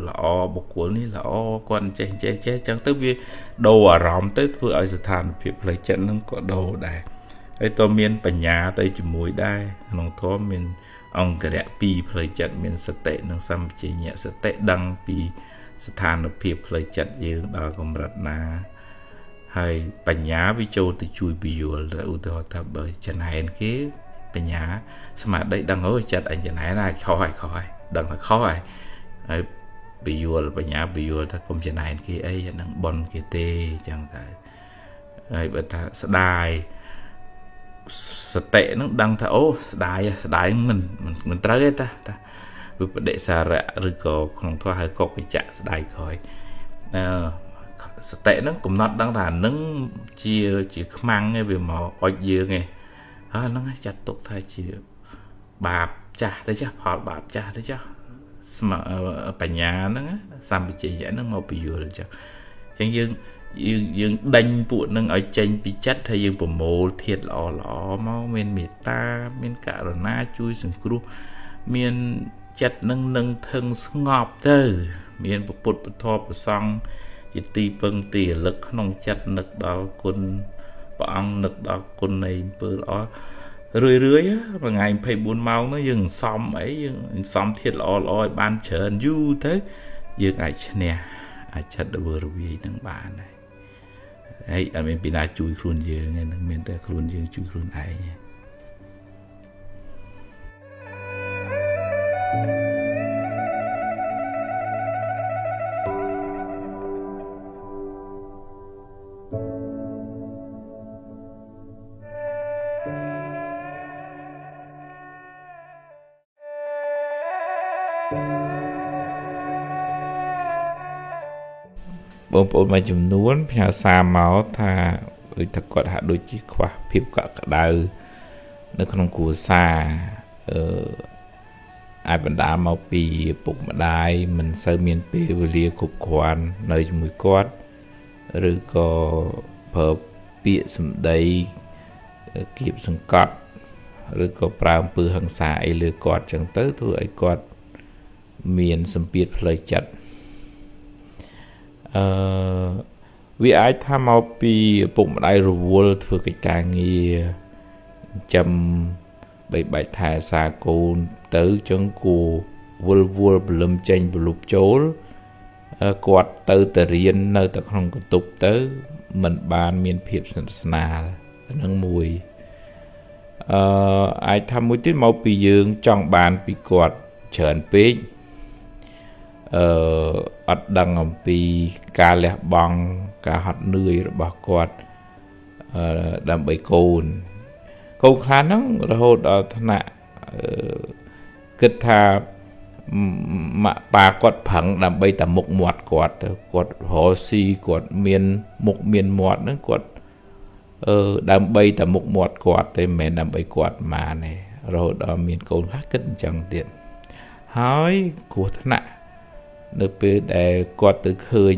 ល្អបុគ្គលនេះល្អគាត់ចេះចឹងទៅវាដូរអារម្មណ៍ទៅធ្វើឲ្យស្ថានភាពផ្លូវចិត្តនឹងក៏ដូរដែរហើយតើមានបញ្ញាទៅជាមួយដែរក្នុងធម៌មានអង្គរៈ2ផ្លូវចិត្តមានសតិនិងសម្បជញ្ញៈសតិដឹងពីស្ថានភាពផ្លូវចិត្តយើងដល់កម្រិតណាហើយបញ្ញាវាចូលទៅជួយពយល់ឧទាហរណ៍ថាបើចំណែនគេបញ្ញាស្មារតីដឹងអូចិត្តអញចំណែនហើយខុសហើយដឹងថាខុសហើយពយល់បញ្ញាពយល់ថាកុំចំណែនគេអីហ្នឹងបនគេទេចឹងតែហើយបើថាស្ដាយសតិហ្នឹងដឹងថាអូស្ដាយមិនត្រូវទេតាវិបដិសារៈឬក៏ក្នុងធម៌ហៅកុកវិជ្ជៈស្ដាយក្រោយសតិហ្នឹងកំណត់ដឹងថានឹងជាខ្មាំងឯងវាមកអុចយើងឯងហើយហ្នឹងចាត់ទុកថាជាបាបចាស់ទៅចាស់ផលបាបចាស់ទៅចាស់បញ្ញាហ្នឹងសម្បជញ្ញៈហ្នឹងមកពយល់ចឹងអញ្ចឹងយើងដេញពួកនឹងឲ្យចេញពីចិត្តហើយយើងប្រមូលធាតុល្អមកមានមេត្តាមានករុណាជួយសង្គ្រោះមានចិត្តនឹងធឹងស្ងប់ទៅមានពុទ្ធពធប្រសង្ឃជាទីពឹងទីរលឹកក្នុងចិត្តនឹកដល់គុណព្រះអង្គនឹកដល់គុណនៃអំពើល្អរឿយមួយថ្ងៃ24ម៉ោងនោះយើងសំអីយើងសំធាតុល្អឲ្យបានច្រើនយូរទៅយើងអាចឈ្នះអាចឆិតរវាយនឹងបានហើយអត់មានពីណាជួយខ្លួនយើងទេនឹងមានតែខ្លួនយើងជួយខ្លួនឯងបងប្អូនមួយចំនួនផ្ញើសារមកថាដូចថាគាត់ហាក់ដូចជាខ្វះភាពកក់ក្ដៅនៅក្នុងគ្រួសារអាចបណ្ដាលមកពីពុកម្ដាយមិនសូវមានពេលវេលាគ្រប់គ្រាន់នៅជាមួយគាត់ឬក៏ប្រើពាក្យសម្ដីគៀបសង្កត់ឬក៏ប្រើអំពើហិង្សាអីលើគាត់ចឹងទៅធ្វើឲ្យគាត់មានសម្ពាធផ្លូវចិត្តវាអាចថាមកពីឪពុកម្ដាយរវល់ធ្វើកិច្ចការងារចាំបីបាច់ថែសារកូនទៅចឹងគួរវល់ព្រលឹមចេញប្រលប់ចូលគាត់ទៅរៀននៅតែក្នុងកន្ទប់ទៅមិនបានមានភាពស្និទ្ធស្នាលហ្នឹងមួយអាចថាមួយទៀតមកពីយើងចង់បានពីគាត់ច្រើនពេកអត់ដឹងអំពីការលះបង់ការហត់នឿយរបស់គាត់ដើម្បីកូនខ្លះហ្នឹងរហូតដល់ថ្នាក់គិតថាម៉ាក់ប៉ាគាត់ប្រឹងដើម្បីតែមុខមាត់គាត់គាត់រកស៊ីគាត់មានមុខមានមាត់ហ្នឹងគាត់ដើម្បីតែមុខមាត់គាត់ទេមិនមែនដើម្បីគាត់ម៉ានទេរហូតដល់មានកូនខ្លះគិតអញ្ចឹងទៀតហើយគ្រោះថ្នាក់នៅពេលដែលគាត់ទៅឃើញ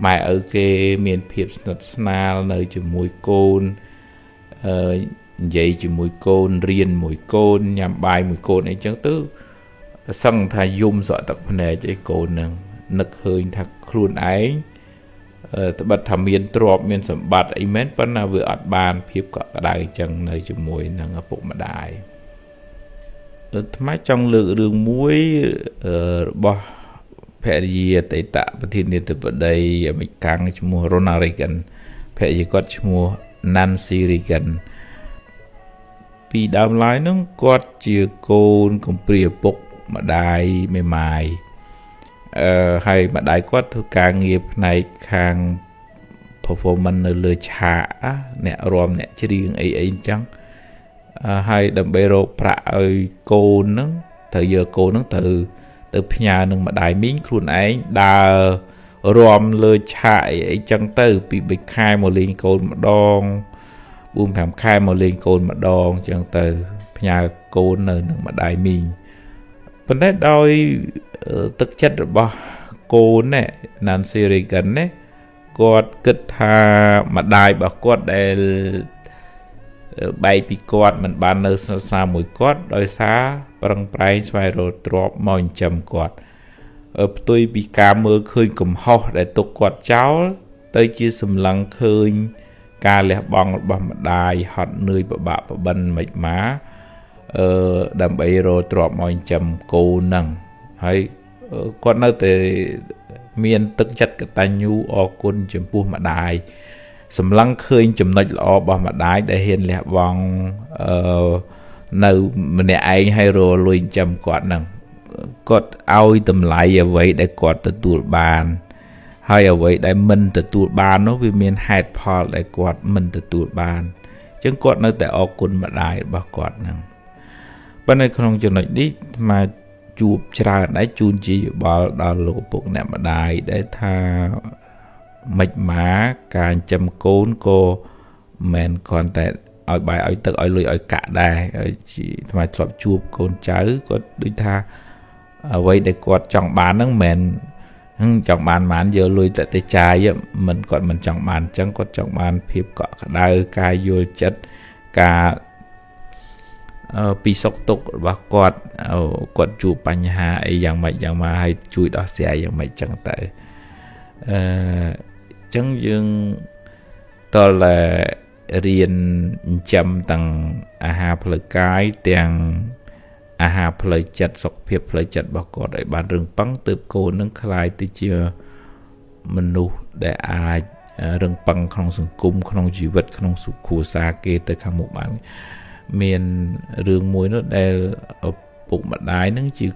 ម៉ែឪគេមានភាពស្និទ្ធស្នាលនៅជាមួយកូននិយាយជាមួយកូនរៀនមួយកូនញ៉ាំបាយមួយកូនអីចឹងទៅសឹងថាយំស្រក់ទឹកភ្នែកអីកូននឹងនឹកឃើញថាខ្លួនឯងត្បិតថាមានទ្រព្យមានសម្បត្តិអីមែនប៉ុន្តែវាអត់បានភាពកក់ក្ដៅចឹងនៅជាមួយនឹងឪពុកម្ដាយថ្មចង់លើករឿងមួយរបស់ភរិយាអតីតប្រធានាធិបតីអាមេរិកឈ្មោះ Ronald Reagan ភរិយាគាត់ឈ្មោះ Nancy Reagan ពីដើមឡើយហ្នឹងគាត់ជាកូនកំព្រាឪពុក ម្ដាយមេម៉ាយហើយម្ដាយគាត់ធ្វើការងារផ្នែកខាង performance នៅលើឆាកអ្នករាំអ្នកច្រៀងអីអញ្ចឹងហើយដើម្បីរកប្រាក់ឲ្យកូនហ្នឹងត្រូវយកកូនហ្នឹងទៅផ្ញើនឹងម្ដាយមីងខ្លួនឯងដើររាំលើឆាកអីចឹងទៅពី3ខែមកលេងកូនម្ដង 4-5 ខែមកលេងកូនម្ដងចឹងទៅផ្ញើកូននៅនឹងម្ដាយមីងប៉ុន្តែដោយទឹកចិត្តរបស់កូនណា Nancy Reagan ណាគាត់គិតថាម្ដាយរបស់គាត់ដែលបែកពីគាត់មិនបាននៅស្និទ្ធស្នាលមួយគាត់ដោយសារប្រឹងប្រែងស្វែងរកទ្រព្យមកចិញ្ចឹមគាត់ផ្ទុយពីការមើលឃើញកំហុសដែលទុកគាត់ចោលទៅជាសម្លឹងឃើញការលះបង់របស់ម្ដាយហត់នឿយពិបាកបបិនមិនមកដើម្បីរកទ្រព្យមកចិញ្ចឹមកូនហ្នឹងហើយគាត់នៅតែមានទឹកចិត្តកតញ្ញូអរគុណចំពោះម្ដាយសម្លឹងឃើញចំណុចល្អរបស់ម្ដាយដែលហ៊ានលះបង់នៅម្នាក់ឯងឲ្យរកលុយចិញ្ចឹមគាត់ហ្នឹងគាត់ឲ្យតម្លៃអ្វីដែលគាត់ទទួលបានហើយអ្វីដែលមិនទទួលបាននោះវាមានហេតុផលដែលគាត់មិនទទួលបានអញ្ចឹងគាត់នៅតែអរគុណម្ដាយរបស់គាត់ហ្នឹងប៉ុន្តែក្នុងចំណុចនេះមកជួបច្រើនដែរជូនជាយោបល់ដល់លោកឪពុកអ្នកម្ដាយដែលថាមិនមកការចិញ្ចឹមកូនក៏មិនគ្រាន់តែឲ្យបាយឲ្យទឹកឲ្យលុយឲ្យកាក់ដែរថ្មធ្លាប់ជួបកូនចៅគាត់ដូចថាអ្វីដែលគាត់ចង់បានហ្នឹងមិនចង់បានបានយកលុយទៅចាយមិនគាត់មិនចង់បានអញ្ចឹងគាត់ចង់បានភាពកក់ក្ដៅការយល់ចិត្តការពីសុខទុក្ខរបស់គាត់ជួបបញ្ហាអីយ៉ាងម៉េចយ៉ាងម៉ាឲ្យជួយដោះស្រាយយ៉ាងម៉េចចឹងទៅអញ្ចឹងយើងតលរៀនចិញ្ចឹមទាំងអាហារផ្លូវកាយទាំងអាហារផ្លូវចិត្តសុខភាពផ្លូវចិត្តរបស់គាត់ឲ្យបានរឹងប៉ឹងទើបកូននឹងក្លាយទៅជាមនុស្សដែលអាចរឹងប៉ឹងក្នុងសង្គមក្នុងជីវិតក្នុងសុខគ្រួសារគេទៅខាងមុខបានមានរឿងមួយនោះដែលពុកម្ដាយនឹងជា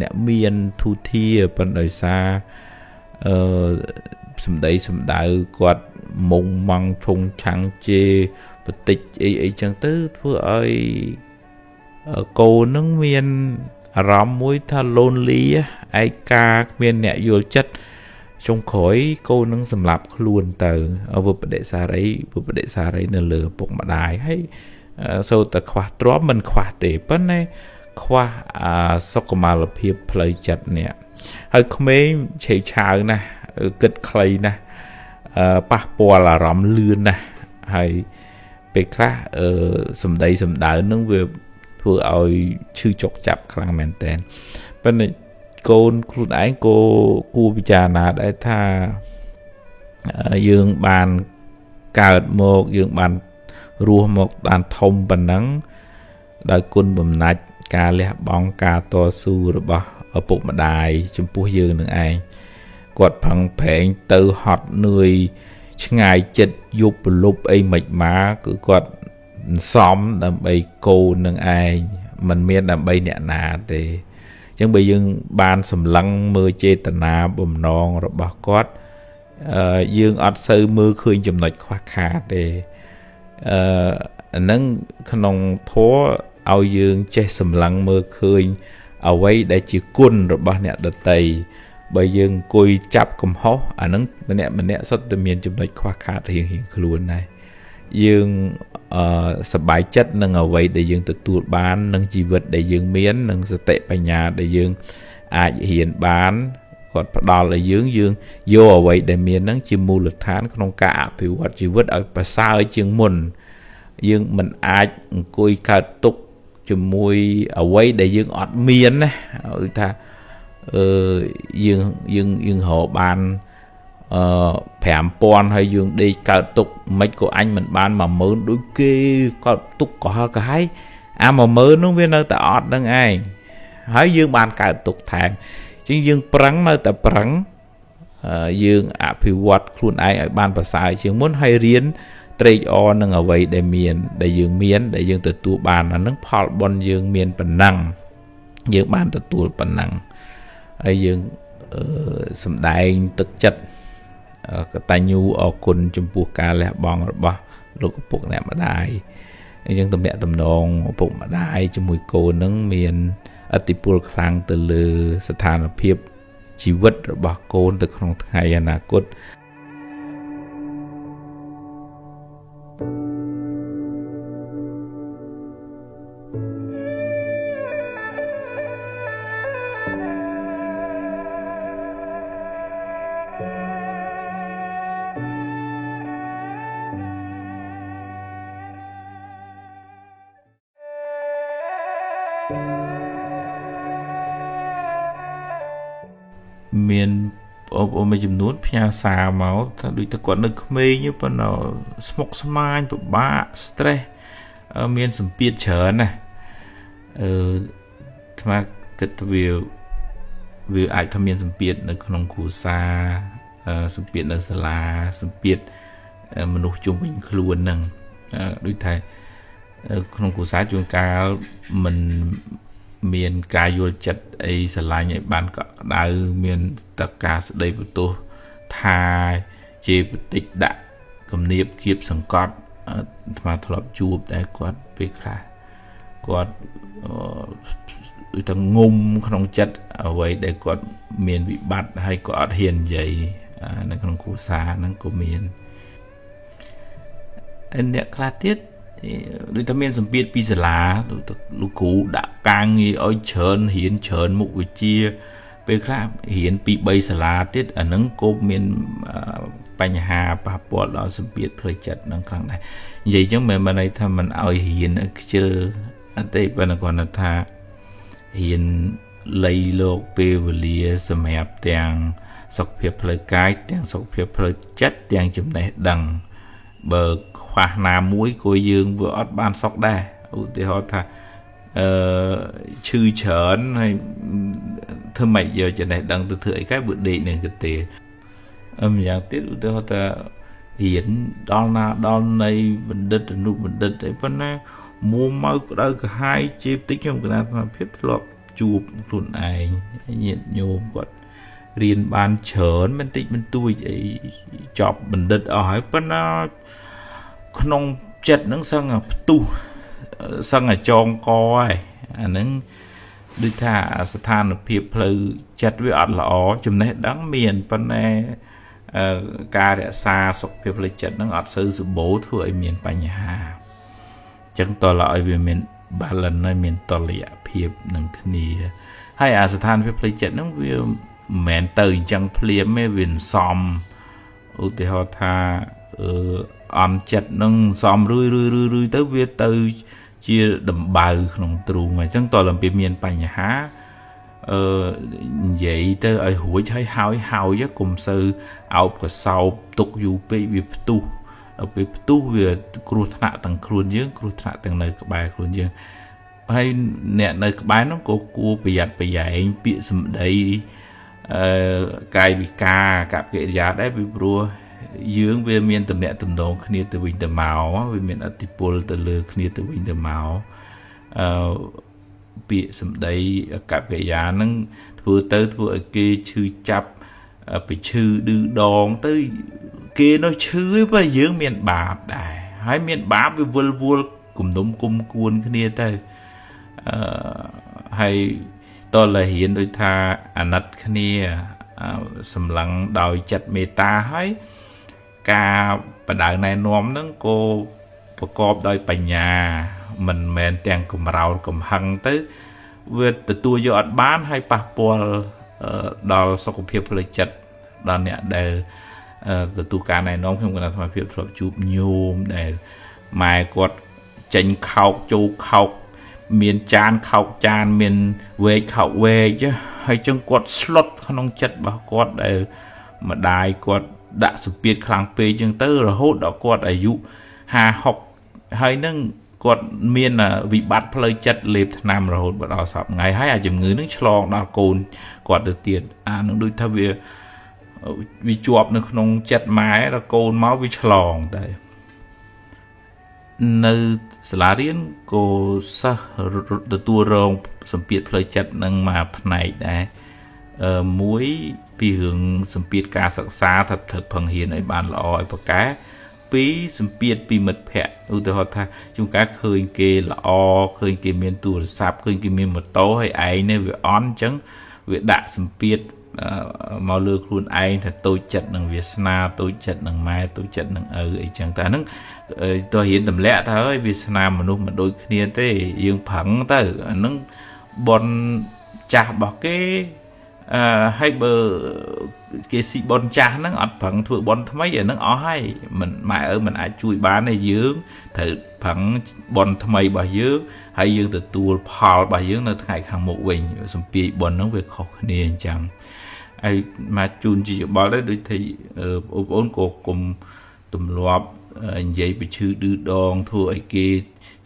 អ្នកមានធូធាប៉ុន្តែដោយសារសម្ដីសម្ដៅគាត់មុងម៉ង់ឈុងឆាំងជេបតិចអីចឹងទៅធ្វើឲ្យកូននឹងមានអារម្មណ៍មួយថា lonely ឯកាគ្មានអ្នកយល់ចិត្តចុងក្រោយកូននឹងសម្លាប់ខ្លួនទៅវិបដិសារីនៅលើពុកម្ដាយហើយសូត្រតែខ្វះទ្រព្យមិនខ្វះទេប៉ុន្តែខ្វះសុខុមាលភាពផ្លូវចិត្តនេះហើយក្មេងឆេវឆាវណាស់គិតខ្លីណាស់ប៉ះពាល់អារម្មណ៍លឿនណាស់ហើយពេលខ្លះសម្ដីសម្ដៅនឹងវាធ្វើឲ្យឈឺចុកចាប់ខ្លាំងមែនតើប៉ុន្តែកូនខ្លួនឯងក៏គួរពិចារណាដែរថាយើងបានកើតមកយើងបានរស់មកបានធំប៉ុណ្ណឹងដោយគុណបំណាច់ការលះបង់ការតស៊ូរបស់ឪពុកម្ដាយចំពោះយើងនឹងឯងគាត់ផឹងប្រែងទៅហត់នឿយឆ្ងាយចិត្តយប់ប្រលប់អីមិនមកគឺគាត់សំដើម្បីកូននឹងឯងមិនមានដើម្បីអ្នកណាទេអញ្ចឹងបើយើងបានសម្លឹងមើលចេតនាបំណងរបស់គាត់យើងអត់សូវមើលឃើញចំណុចខ្វះខាតទេអាហ្នឹងក្នុងធម៌ឲ្យយើងចេះសម្លឹងមើលឃើញអ្វីដែលជាគុណរបស់អ្នកដទៃបើយើងអង្គុយចាប់កំហុសអាហ្នឹងម្នាក់សុទ្ធតែមានចំណុចខ្វះខាតរៀងៗខ្លួនដែរយើងសប្បាយចិត្តនឹងអ្វីដែលយើងទទួលបាននឹងជីវិតដែលយើងមាននឹងសតិបញ្ញាដែលយើងអាចរៀនបានគាត់ផ្ដល់ឲ្យយើងយកអ្វីដែលមានហ្នឹងជាមូលដ្ឋានក្នុងការអភិវឌ្ឍជីវិតឲ្យប្រសើរជាងមុនយើងមិនអាចអង្គុយកើតទុក្ខជាមួយអ្វីដែលយើងអត់មានណាគឺថាយើងរកបាន5000ហើយយើងដេកកើតទុកមិនក៏អញមិនបាន10000ដូចគេកើតទុកក៏ហើយអា10000នោះវានៅតែអត់នឹងឯងហើយយើងបានកើតទុកថែមអញ្ចឹងយើងប្រឹងនៅតែប្រឹងយើងអភិវឌ្ឍខ្លួនឯងឲ្យបានប្រសើរជាងមុនហើយរៀនត្រេកអរនឹងអ្វីដែលយើងមានដែលយើងទទួលបានអានឹងផលបុណ្យយើងមានប៉ុណ្ណឹង យើងបានទទួលប៉ុណ្ណឹងហើយយើងសម្ដែងទឹកចិត្តកតញ្ញូអរគុណចំពោះការលះបង់របស់លោកឪពុកអ្នកម្ដាយអញ្ចឹងទំនាក់ទំនងឪពុកម្ដាយជាមួយកូននឹងមានឥទ្ធិពលខ្លាំងទៅលើស្ថានភាពជីវិតរបស់កូនទៅក្នុងថ្ងៃអនាគតមានបងមួយចំនួនផ្ញើសារមកថាដូចតែគាត់នៅក្មេងប៉ុន្តែស្មុគស្មាញពិបាក stress មានសម្ពាធច្រើនណាថ្មគិតថាវាអាចថាមានសម្ពាធនៅក្នុងគ្រួសារសម្ពាធនៅសាលាសម្ពាធមនុស្សជុំវិញខ្លួនហ្នឹងដូចថាក្នុងគ្រួសារជួនកាលមិនមានការយល់ចិត្តអីស្រឡាញ់ឲ្យបានកក់ក្ដៅមានតការស្ដីបន្ទោសថាជាបតិចដាក់គំនាបគៀបសង្កត់ថ្មធ្លាប់ជួបដែរគាត់ពេលខ្លះគាត់ទៅងុំក្នុងចិត្តអ្វីដែលគាត់មានវិបត្តិហើយក៏អត់ហ៊ាននិយាយនៅក្នុងគ្រួសារហ្នឹងក៏មានអ្នកខ្លះទៀតដូចតែមានសម្ពាធពីសាលាលោកគ្រូដាក់ការងារឲ្យច្រើនរៀនច្រើនមុខវិជ្ជាពេលខ្លះរៀនពី3សាលាទៀតអាហ្នឹងក៏មានបញ្ហាប៉ះពាល់ដល់សម្ពាធផ្លូវចិត្តហ្នឹងខ្លាំងដែរនិយាយចឹងមិនមែនន័យថាមិនឲ្យរៀនខ្ជិលអត់ទេប៉ុន្តែគាត់ថារៀនលៃលោកពេលវេលាសម្រាប់ទាំងសុខភាពផ្លូវកាយទាំងសុខភាពផ្លូវចិត្តទាំងចំណេះដឹងបើខ្វះណាមួយក៏យើងវាអត់បានសុខដែរឧទាហរណ៍ថាឈឺច្រើនហើយធ្វើម៉េចយកចំណេះដឹងទៅធ្វើអីគេបើដេកនឹងកទេម្យ៉ាងទៀតឧទាហរណ៍ថារៀនដល់ណាដល់នៃបណ្ឌិតអនុបណ្ឌិតអីប៉ុណ្ណាមួម៉ៅក្តៅក្រហាយជាបន្តិចខ្ញុំគណៈភាពធ្លាប់ជួបខ្លួនឯងញាតិញោមគាត់រៀនបានច្រើនមិនតិចមិនទួចអីចប់បណ្ឌិតអស់ហើយប៉ុន្តែក្នុងចិត្តហ្នឹងសឹងផ្ទុះសឹងចងកហើយអាហ្នឹងដូចថាស្ថានភាពផ្លូវចិត្តវាអត់ល្អចំណេះដឹងមានប៉ុន្តែការរក្សាសុខភាពផ្លូវចិត្តហ្នឹងអត់សូវសម្បូរធ្វើឲ្យមានបញ្ហាអញ្ចឹងតើឲ្យវាមាន balance ហើយមានតុល្យភាពនឹងគ្នាហើយអាស្ថានភាពផ្លូវចិត្តហ្នឹងវាមិនមែនទៅអញ្ចឹងភ្លាមទេវាសំឧទាហរណ៍ថាអន់ចិត្តនឹងសំរឿយទៅវាទៅជាដំបៅក្នុងទ្រូងអញ្ចឹងតើដល់ពេលមានបញ្ហានិយាយទៅឲ្យរួចហើយកុំសូវអោបកសោបទុកយូរពេកវាផ្ទុះដល់ពេលផ្ទុះវាគ្រោះថ្នាក់ទាំងខ្លួនយើងគ្រោះថ្នាក់ទាំងនៅក្បែរខ្លួនយើងហើយអ្នកនៅក្បែរនោះក៏គួរប្រយ័ត្នប្រយែងពាក្យសម្ដីកាយវិការកប្បកិរិយាដែរពីព្រោះយើងវាមានតំណែងតំណងគ្នាទៅវិញទៅមកវាមានឥទ្ធិពលទៅលើគ្នាទៅវិញទៅមកពាក្យសម្ដីកប្បកិរិយាហ្នឹងធ្វើឲ្យគេឈឺចាប់ពីឈឺឌឺដងទៅគេនោះឈឺព្រោះយើងមានបាបដែរហើយមានបាបវាវិលវល់គំនុំគុំគួនគ្នាទៅហើយតលរៀនដូចថាអាណិតគ្នាសម្លឹងដោយចិត្តមេត្តាហើយការបដៅណែនាំហ្នឹងក៏ប្រកបដោយបញ្ញាមិនមែនទាំងកំរោលកំហឹងទៅវាទទួលយកអត់បានហើយប៉ះពាល់ដល់សុខភាពផ្លូវចិត្តដល់អ្នកដែលទទួលការណែនាំខ្ញុំគណៈសមាភិបធ្លាប់ជួបញោមដែលម៉ែគាត់ចេញខោកចូលខោកមានចានខោកចានមានវែកខោកវែកហើយចឹងគាត់ស្លុតក្នុងចិត្តរបស់គាត់ដែលម្ដាយគាត់ដាក់សម្ពាធខ្លាំងពេកចឹងទៅរហូតដល់គាត់អាយុ50-60ហើយនឹងគាត់មានវិបត្តិផ្លូវចិត្តលេបថ្នាំរហូតដល់សប្តាហ៍ថ្ងៃហើយអាជំងឺនឹងឆ្លងដល់កូនគាត់ទៅទៀតអានឹងដូចថាវាជាប់នៅក្នុងចិត្តម៉ែដល់កូនមកវាឆ្លងតែ នៅសាលារៀនក៏សិស្សទទួលរងសម្ពាធផ្លូវចិត្តនឹងមកផ្នែកដែរមួយពីរឿងសម្ពាធការសិក្សាថាត្រូវផឹងហ៊ានឲ្យបានល្អឲ្យប្រកែពីរសម្ពាធពីមិត្តភ័ក្តិឧទាហរណ៍ថាជួនកាលឃើញគេល្អឃើញគេមានទូរស័ព្ទឃើញគេមានម៉ូតូហើយឯងនេះវាអន់អញ្ចឹងវាដាក់សម្ពាធមកលើខ្លួនឯងថាតូចចិត្តនឹងវាសនាតូចចិត្តនឹងម៉ែតូចចិត្តនឹងឪអីចឹងតែហ្នឹងតើរៀនទម្លាក់ថាហើយវាសនាមនុស្សមិនដូចគ្នាទេយើងប្រឹងទៅអាហ្នឹងបនចាស់របស់គេហើយបើគេស៊ីបនចាស់ហ្នឹងអត់ប្រឹងធ្វើបនថ្មីអាហ្នឹងអស់ហើយមិនម៉ែឪមិនអាចជួយបានទេយើងត្រូវប្រឹងបនថ្មីរបស់យើងហើយយើងទទួលផលរបស់យើងនៅថ្ងៃខាងមុខវិញសម្ពាយបនហ្នឹងវាខុសគ្នាអញ្ចឹងហើយមកជូនជាយោបល់ដែរដូចថាបងប្អូនក៏គុំទម្លាប់និយាយពីឈឺឌឺដងធ្វើឲ្យគេ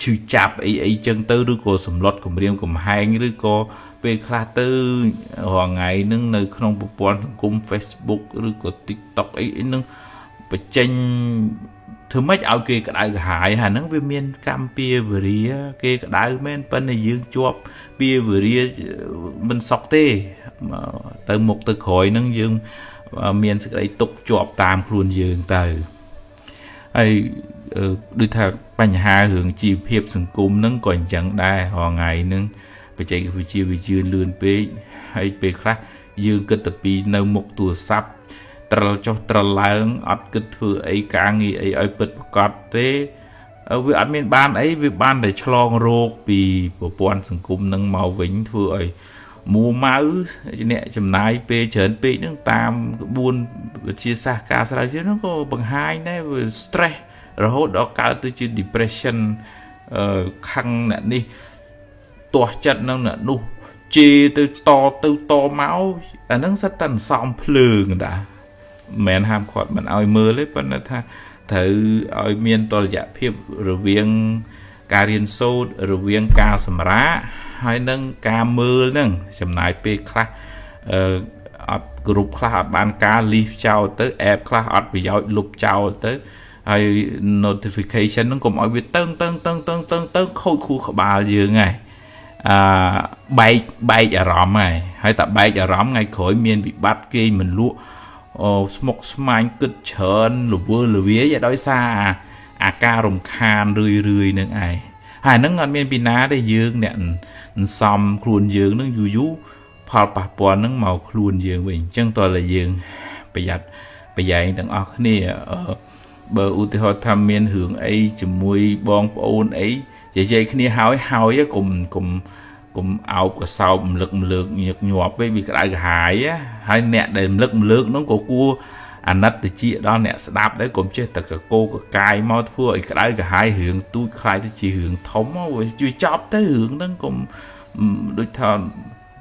ឈឺចាប់អីចឹងទៅឬក៏សម្លុតគម្រាមកំហែងឬក៏ពេលខ្លះទៅរាល់ថ្ងៃហ្នឹងនៅក្នុងប្រព័ន្ធសង្គម Facebook ឬក៏ TikTok អីហ្នឹងបញ្ចេញធ្វើម៉េចឲ្យគេក្តៅក្រហាយហើយហ្នឹងវាមានកម្មពៀវរាគេក្តៅមែនប៉ុន្តែយើងជាប់ពៀវរាមិនសុខទេទៅមុខទៅក្រោយហ្នឹងយើងមានសេចក្តីទុកជាប់តាមខ្លួនយើងទៅហើយដូចថាបញ្ហារឿងជីវភាពសង្គមហ្នឹងក៏អញ្ចឹងដែររាល់ថ្ងៃហ្នឹងបច្ចេកវិទ្យាវាជឿនលឿនពេកហើយពេលខ្លះយើងគិតតែពីនៅមុខទូរស័ព្ទត្រលចុះត្រលឡើងអត់គិតធ្វើអីការងារអីឲ្យពិតប្រាកដទេវាអត់មានបានអីវាបានតែឆ្លងរោគពីប្រព័ន្ធសង្គមនឹងមកវិញធ្វើឲ្យមួម៉ៅអ្នកចំណាយពេលច្រើនពេកហ្នឹងតាមក្បួនវិទ្យាសាស្ត្រការស្រាវជ្រាវហ្នឹងក៏បង្ហាញដែរវា stress រហូតដល់កើតទៅជា depression ខឹងអ្នកនេះទាស់ចិត្តនឹងអ្នកនោះជេរទៅតមកអាហ្នឹងសិតតែសំភ្លើងដែរមិនមែនហាមគាត់មិនឲ្យមើលទេប៉ុន្តែថាត្រូវឲ្យមានតុល្យភាពរវាងការរៀនសូត្ររវាងការសម្រាកហើយនឹងការមើលហ្នឹងចំណាយពេលខ្លះអត់គ្រប់ខ្លះអត់បានការលីសចោលទៅ app ខ្លះអត់ប្រយោជន៍លុបចោលទៅហើយ notification ហ្នឹងកុំឲ្យវាតឹងខូចខួរក្បាលយើងហើយបែកអារម្មណ៍ហើយតែបែកអារម្មណ៍ថ្ងៃក្រោយមានវិបត្តិគេមិនលក់ស្មុកស្មាញគិតច្រើនលវើលវាយដោយសារអាការរំខានរឿយនឹងឯងហើយហ្នឹងអត់មានពីណាទេយើងអ្នកសំខ្លួនយើងនឹងយូរផលប៉ះពាល់ហ្នឹងមកខ្លួនយើងវិញអញ្ចឹងតើយើងប្រយ័ត្នប្រយែងទាំងអស់គ្នាបើឧទាហរណ៍ថាមានរឿងអីជាមួយបងប្អូនអីនិយាយគ្នាហើយកុំអោបកសោបរំលឹកម្លើកញឹកញាប់វិញវាក្តៅក្រហាយហើយអ្នកដែលរំលឹកម្លើកហ្នឹងក៏គួរអាណិតតិចដល់អ្នកស្ដាប់ដែរកុំចេះតែកកោកកាយមកធ្វើឲ្យក្តៅក្រហាយរឿងទូចខ្លាយទៅជារឿងធំវាជួយចប់ទៅរឿងហ្នឹងកុំដូចថា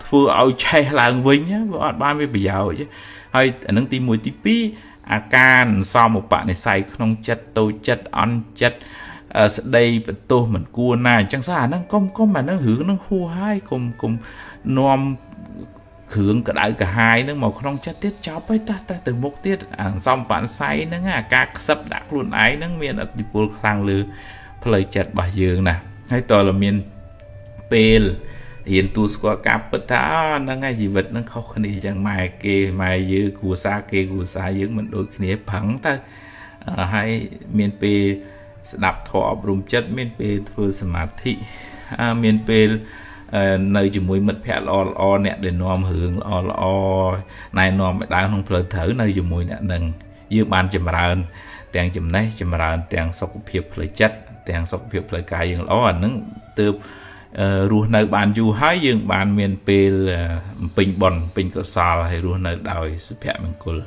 ធ្វើឲ្យឆេះឡើងវិញវាអត់បានវាប្រយោជន៍ហើយអានឹងទី1ទី2អាការសមឧបនិស្ស័យក្នុងចិត្តតូចចិត្តអន់ចិត្តស្ដីបន្ទោសមិនគួរណាអញ្ចឹងសារអាហ្នឹងកុំអាហ្នឹងរឿងហ្នឹងហួសហើយកុំនាំគ្រឿងក្តៅក្រហាយហ្នឹងមកក្នុងចិត្តទៀតចប់ហើយតោះទៅមុខទៀតអាសំបនិស្ស័យហ្នឹងអាការខ្សឹបដាក់ខ្លួនឯងហ្នឹងមានឥទ្ធិពលខ្លាំងលើផ្លូវចិត្តរបស់យើងណាហើយតើមានពេលរៀនទូស្គាល់ការពិតថាហ្នឹងហើយជីវិតហ្នឹងខុសគ្នាអញ្ចឹងម៉ែយើងគ្រួសារគេគ្រួសារយើងមិនដូចគ្នាប្រឹងទៅហើយមានពេលស្ដាប់ធម៌អប់រំចិត្តមានពេលធ្វើសមាធិមានពេលនៅជាមួយមិត្តភ័ក្តិល្អអ្នកដែលនាំរឿងល្អណែនាំឲ្យដើរក្នុងផ្លូវត្រូវនៅជាមួយអ្នកនឹងយើងបានចម្រើនទាំងចំណេះចម្រើនទាំងសុខភាពផ្លូវចិត្តទាំងសុខភាពផ្លូវកាយយើងល្អអានឹងទើបរស់នៅបានយូរហើយយើងបានមានពេលពេញបុណ្យពេញកុសលហើយរស់នៅដោយសុភមង្គល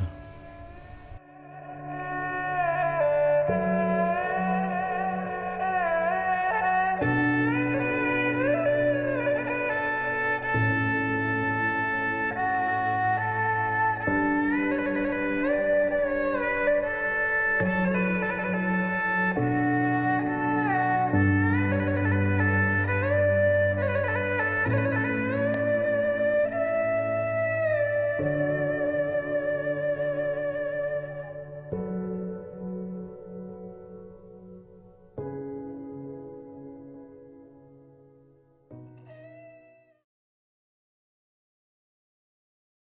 thank you